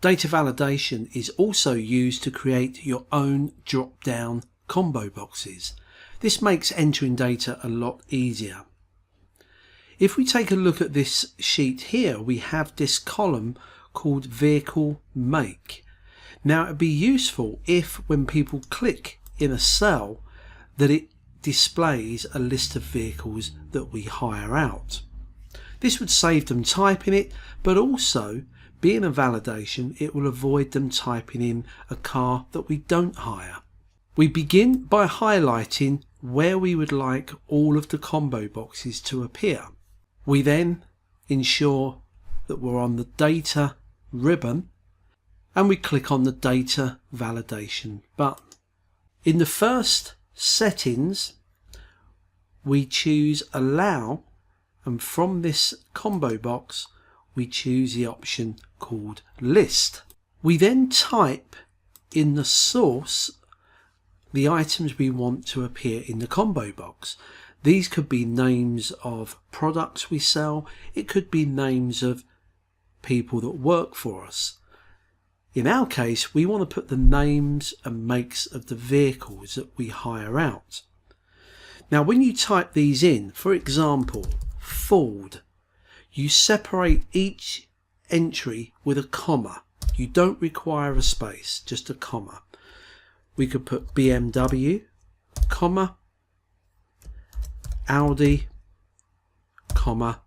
Data validation is also used to create your own drop-down combo boxes. This makes entering data a lot easier. If we take a look at this sheet here, we have this column called vehicle make. Now it would be useful if when people click in a cell that it displays a list of vehicles that we hire out. This would save them typing it, but also being a validation, it will avoid them typing in a car that we don't hire. We begin by highlighting where we would like all of the combo boxes to appear. We then ensure that we're on the data ribbon and we click on the data validation button. In the first settings, we choose allow, and from this combo box we choose the option called list. We then type in the source the items we want to appear in the combo box. These could be names of products we sell, it could be names of people that work for us. In our case, we want to put the names and makes of the vehicles that we hire out. Now when you type these in, for example Ford, you separate each entry with a comma. You don't require a space, just a comma. We could put BMW, comma, Audi, comma,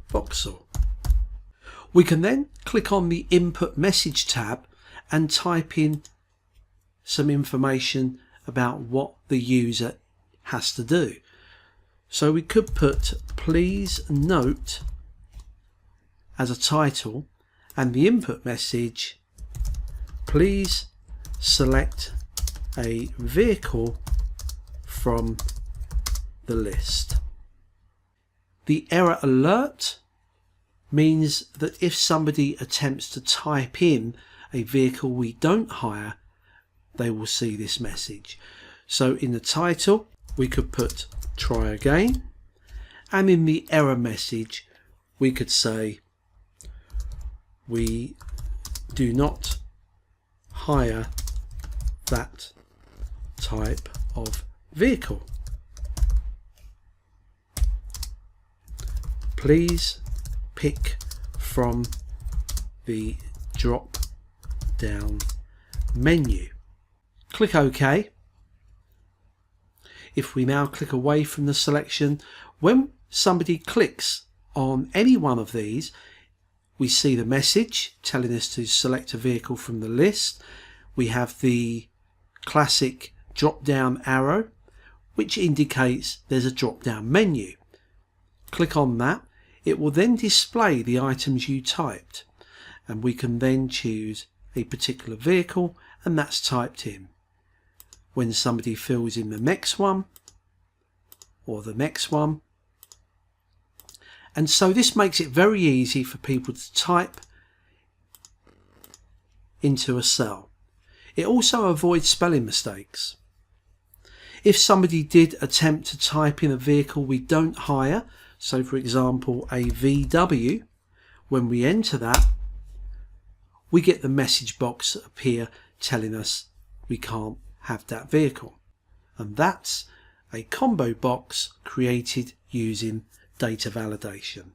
Vauxhall. We can then click on the input message tab and type in some information about what the user has to do. So we could put please note as a title, and the input message, please select a vehicle from the list. The error alert means that if somebody attempts to type in a vehicle we don't hire, they will see this message. So in the title we could put try again, and in the error message we could say we do not hire that type of vehicle. Please pick from the drop down menu. Click OK. If we now click away from the selection, when somebody clicks on any one of these, we see the message telling us to select a vehicle from the list. We have the classic drop down arrow, which indicates there's a drop down menu. Click on that. It will then display the items you typed, and we can then choose a particular vehicle, and that's typed in. When somebody fills in the next one or the next one, and so this makes it very easy for people to type into a cell. It also avoids spelling mistakes. If somebody did attempt to type in a vehicle we don't hire, so for example a VW, when we enter that, we get the message box appear telling us we can't have that vehicle. And that's a combo box created using data validation.